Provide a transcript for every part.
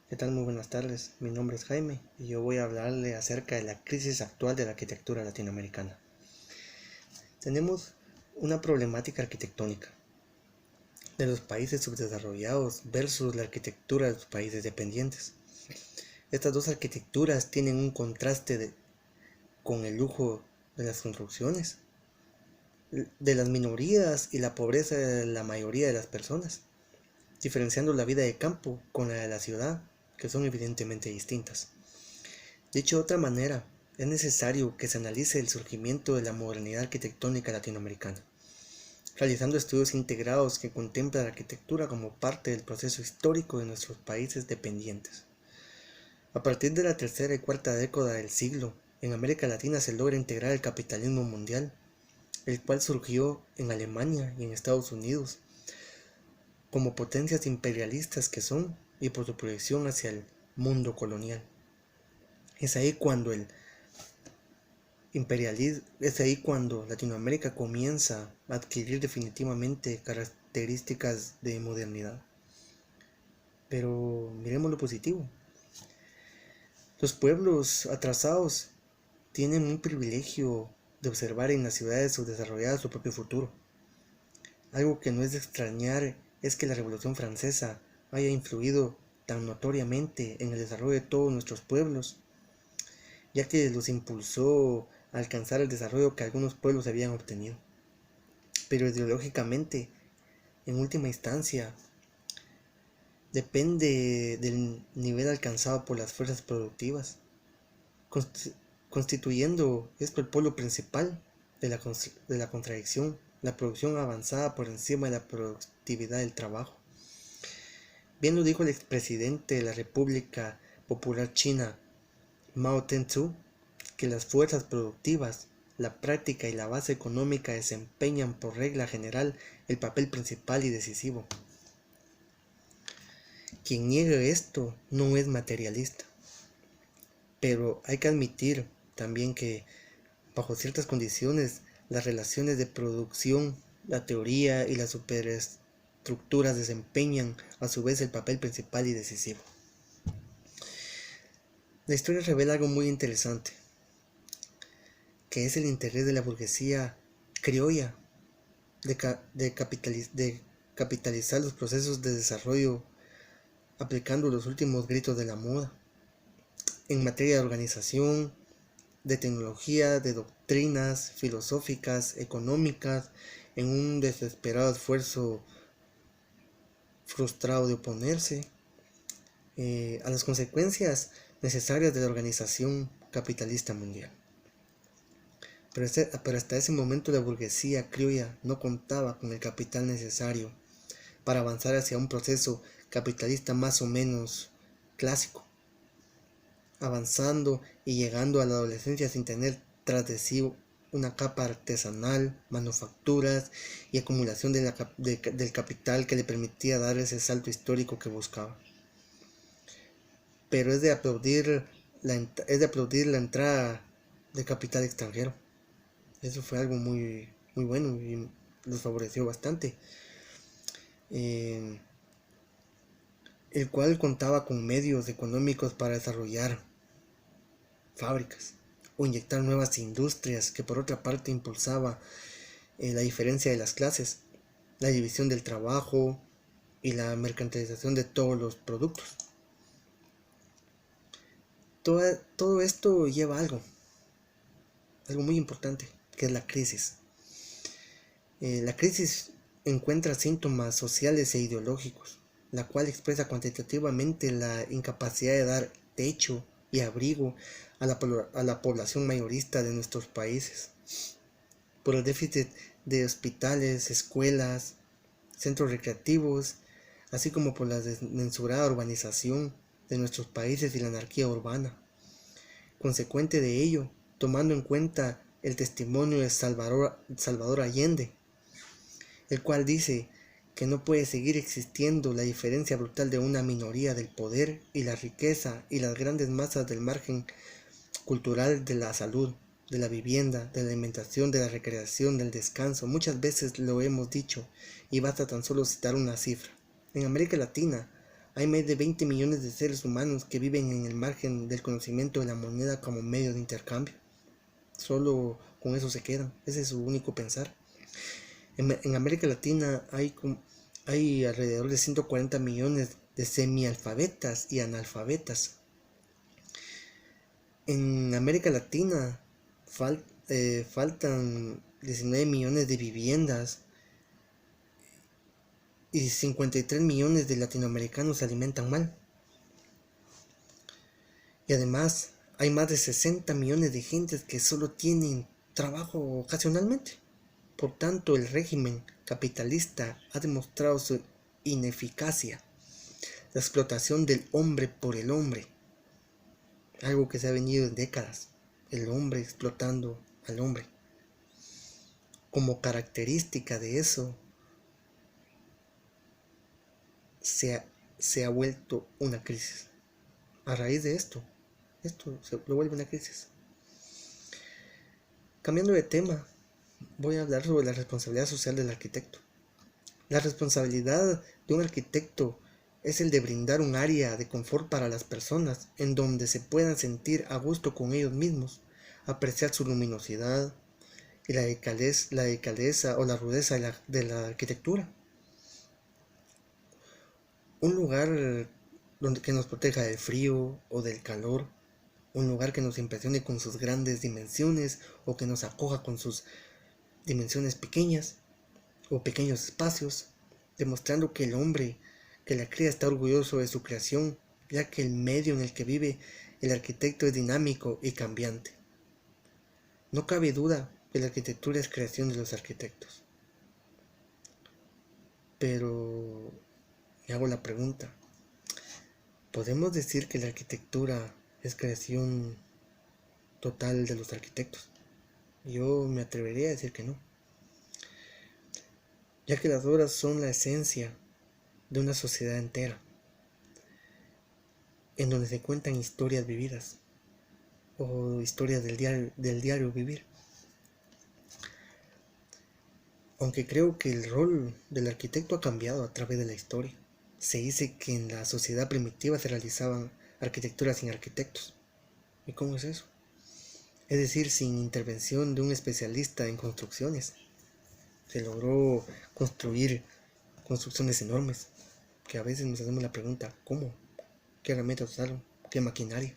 ¿Qué tal? Muy buenas tardes. Mi nombre es Jaime y yo voy a hablarle acerca de la crisis actual de la arquitectura latinoamericana. Tenemos una problemática arquitectónica de los países subdesarrollados versus la arquitectura de los países dependientes. Estas dos arquitecturas tienen un contraste con el lujo de las construcciones, de las minorías y la pobreza de la mayoría de las personas, diferenciando la vida de campo con la de la ciudad, que son evidentemente distintas. Dicho de otra manera, es necesario que se analice el surgimiento de la modernidad arquitectónica latinoamericana, realizando estudios integrados que contemplan la arquitectura como parte del proceso histórico de nuestros países dependientes. A partir de la tercera y cuarta década del siglo, en América Latina se logra integrar el capitalismo mundial, el cual surgió en Alemania y en Estados Unidos como potencias imperialistas que son y por su proyección hacia el mundo colonial. Es ahí cuando Latinoamérica comienza a adquirir definitivamente características de modernidad. Pero miremos lo positivo. Los pueblos atrasados tienen un privilegio de observar en las ciudades subdesarrolladas su propio futuro. Algo que no es de extrañar es que la Revolución Francesa haya influido tan notoriamente en el desarrollo de todos nuestros pueblos, ya que los impulsó a alcanzar el desarrollo que algunos pueblos habían obtenido. Pero ideológicamente, en última instancia, depende del nivel alcanzado por las fuerzas productivas, constituyendo esto el polo principal de la contradicción, la producción avanzada por encima de la productividad del trabajo. Bien lo dijo el expresidente de la República Popular China, Mao Zedong, que las fuerzas productivas, la práctica y la base económica desempeñan por regla general el papel principal y decisivo. Quien niegue esto no es materialista. Pero hay que admitir también que bajo ciertas condiciones las relaciones de producción, la teoría y las superestructuras desempeñan a su vez el papel principal y decisivo. La historia revela algo muy interesante, que es el interés de la burguesía criolla de capitalizar los procesos de desarrollo aplicando los últimos gritos de la moda en materia de organización, de tecnología, de doctrinas filosóficas, económicas, en un desesperado esfuerzo frustrado de oponerse a las consecuencias necesarias de la organización capitalista mundial. Pero hasta ese momento la burguesía criolla no contaba con el capital necesario para avanzar hacia un proceso capitalista más o menos clásico, avanzando y llegando a la adolescencia sin tener tras de sí una capa artesanal, manufacturas y acumulación del capital que le permitía dar ese salto histórico que buscaba. Pero es de aplaudir la entrada de capital extranjero. Eso fue algo muy, muy bueno y los favoreció bastante. El cual contaba con medios económicos para desarrollar fábricas o inyectar nuevas industrias, que por otra parte impulsaba la diferencia de las clases, la división del trabajo y la mercantilización de todos los productos. Todo esto lleva algo muy importante, que es la crisis. La crisis encuentra síntomas sociales e ideológicos, la cual expresa cuantitativamente la incapacidad de dar techo y abrigo a la población mayorista de nuestros países, por el déficit de hospitales, escuelas, centros recreativos, así como por la desmesurada urbanización de nuestros países y la anarquía urbana. Consecuente de ello, tomando en cuenta el testimonio de Salvador Allende, el cual dice que no puede seguir existiendo la diferencia brutal de una minoría del poder y la riqueza y las grandes masas del margen cultural, de la salud, de la vivienda, de la alimentación, de la recreación, del descanso. Muchas veces lo hemos dicho y basta tan solo citar una cifra. En América Latina Hay más de 20 millones de seres humanos que viven en el margen del conocimiento de la moneda como medio de intercambio. Solo con eso se quedan. Ese es su único pensar. En América Latina hay alrededor de 140 millones de semialfabetas y analfabetas. En América Latina faltan 19 millones de viviendas y 53 millones de latinoamericanos se alimentan mal. Y además hay más de 60 millones de gentes que solo tienen trabajo ocasionalmente. Por tanto, el régimen capitalista ha demostrado su ineficacia. La explotación del hombre por el hombre. Algo que se ha venido en décadas. El hombre explotando al hombre. Como característica de eso, se ha vuelto una crisis. A raíz de esto se lo vuelve una crisis. Cambiando de tema, voy a hablar sobre la responsabilidad social del arquitecto. La responsabilidad de un arquitecto es el de brindar un área de confort para las personas en donde se puedan sentir a gusto con ellos mismos, apreciar su luminosidad y la delicadeza o la rudeza de la arquitectura. Un lugar que nos proteja del frío o del calor, un lugar que nos impresione con sus grandes dimensiones o que nos acoja con sus dimensiones pequeñas o pequeños espacios, demostrando que el hombre que la crea está orgulloso de su creación, ya que el medio en el que vive el arquitecto es dinámico y cambiante. No cabe duda que la arquitectura es creación de los arquitectos. Pero me hago la pregunta, ¿podemos decir que la arquitectura es creación total de los arquitectos? Yo me atrevería a decir que no, ya que las obras son la esencia de una sociedad entera, en donde se cuentan historias vividas o historias del diario vivir. Aunque creo que el rol del arquitecto ha cambiado a través de la historia. Se dice que en la sociedad primitiva se realizaban arquitecturas sin arquitectos. ¿Y cómo es eso? Es decir, sin intervención de un especialista en construcciones. Se logró construir construcciones enormes, que a veces nos hacemos la pregunta, ¿cómo? ¿Qué herramientas usaron? ¿Qué maquinaria?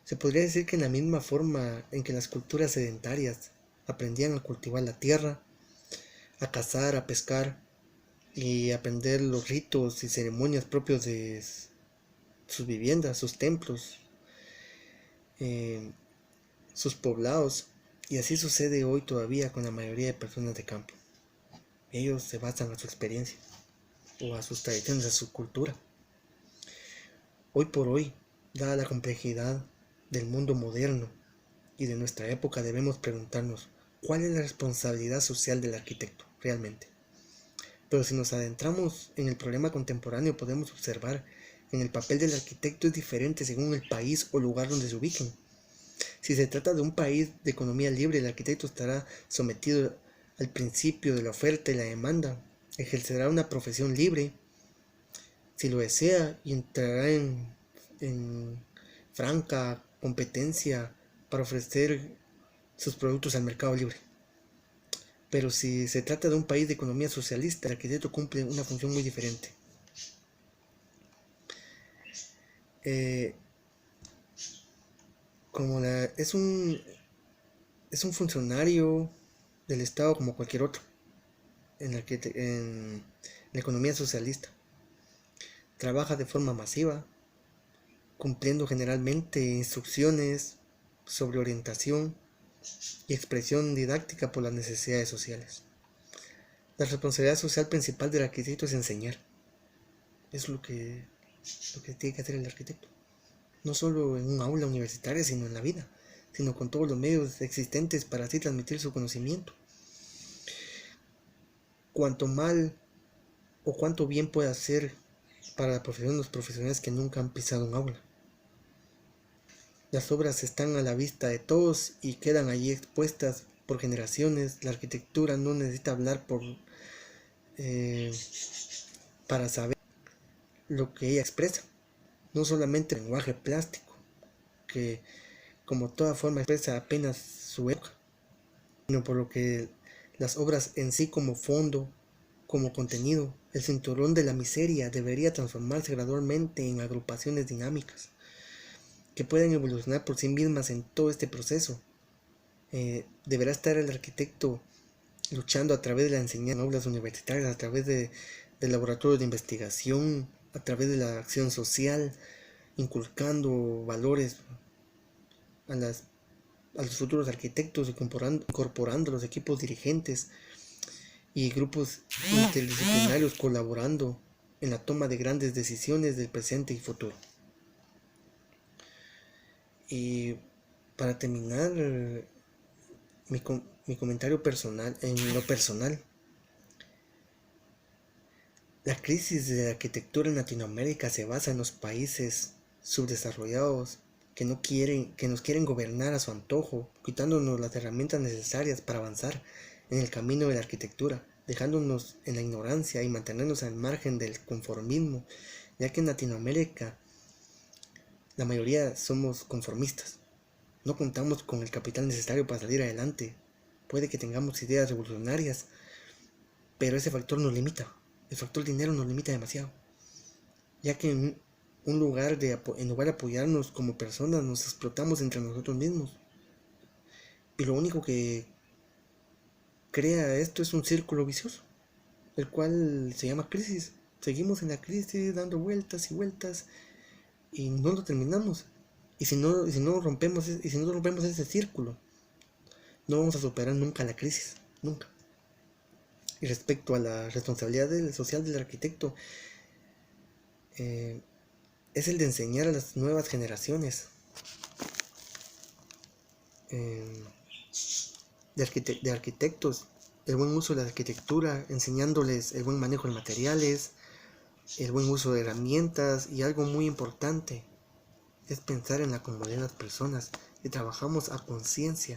Se podría decir que en la misma forma en que las culturas sedentarias aprendían a cultivar la tierra, a cazar, a pescar y aprender los ritos y ceremonias propios de sus viviendas, sus templos, sus poblados, y así sucede hoy todavía con la mayoría de personas de campo. Ellos se basan a su experiencia o a sus tradiciones, a su cultura. Hoy por hoy, dada la complejidad del mundo moderno y de nuestra época, debemos preguntarnos cuál es la responsabilidad social del arquitecto realmente. Pero si nos adentramos en el problema contemporáneo, podemos observar que el papel del arquitecto es diferente según el país o lugar donde se ubiquen. Si se trata de un país de economía libre, el arquitecto estará sometido al principio de la oferta y la demanda, ejercerá una profesión libre si lo desea y entrará en franca competencia para ofrecer sus productos al mercado libre. Pero si se trata de un país de economía socialista, el arquitecto cumple una función muy diferente. Es un funcionario del Estado como cualquier otro en la economía socialista. Trabaja de forma masiva, cumpliendo generalmente instrucciones sobre orientación y expresión didáctica por las necesidades sociales. La responsabilidad social principal del arquitecto es enseñar. Es lo que tiene que hacer el arquitecto. No solo en un aula universitaria, sino en la vida, sino con todos los medios existentes para así transmitir su conocimiento. Cuanto mal o cuánto bien puede hacer para la profesión los profesionales que nunca han pisado un aula. Las obras están a la vista de todos y quedan allí expuestas por generaciones. La arquitectura no necesita hablar para saber. lo que ella expresa, no solamente el lenguaje plástico, que como toda forma expresa apenas su época, sino por lo que las obras en sí como fondo, como contenido, el cinturón de la miseria debería transformarse gradualmente en agrupaciones dinámicas que pueden evolucionar por sí mismas en todo este proceso. Deberá estar el arquitecto luchando a través de la enseñanza en aulas universitarias, a través de laboratorios de investigación, a través de la acción social, inculcando valores a, a los futuros arquitectos, incorporando los equipos dirigentes y grupos interdisciplinarios colaborando en la toma de grandes decisiones del presente y futuro. Y para terminar mi comentario personal, en lo personal, la crisis de la arquitectura en Latinoamérica se basa en los países subdesarrollados que nos quieren gobernar a su antojo, quitándonos las herramientas necesarias para avanzar en el camino de la arquitectura, dejándonos en la ignorancia y mantenernos al margen del conformismo, ya que en Latinoamérica la mayoría somos conformistas. No contamos con el capital necesario para salir adelante. Puede que tengamos ideas revolucionarias, pero ese factor nos limita. El factor dinero nos limita demasiado, ya que en lugar de apoyarnos como personas, nos explotamos entre nosotros mismos. Y lo único que crea esto es un círculo vicioso, el cual se llama crisis. Seguimos en la crisis dando vueltas y vueltas y no lo terminamos. Y si no rompemos ese círculo, no vamos a superar nunca la crisis, nunca. Y respecto a la responsabilidad social del arquitecto, es el de enseñar a las nuevas generaciones de arquitectos el buen uso de la arquitectura, enseñándoles el buen manejo de materiales, el buen uso de herramientas, y algo muy importante es pensar en la comodidad de las personas, y trabajamos a conciencia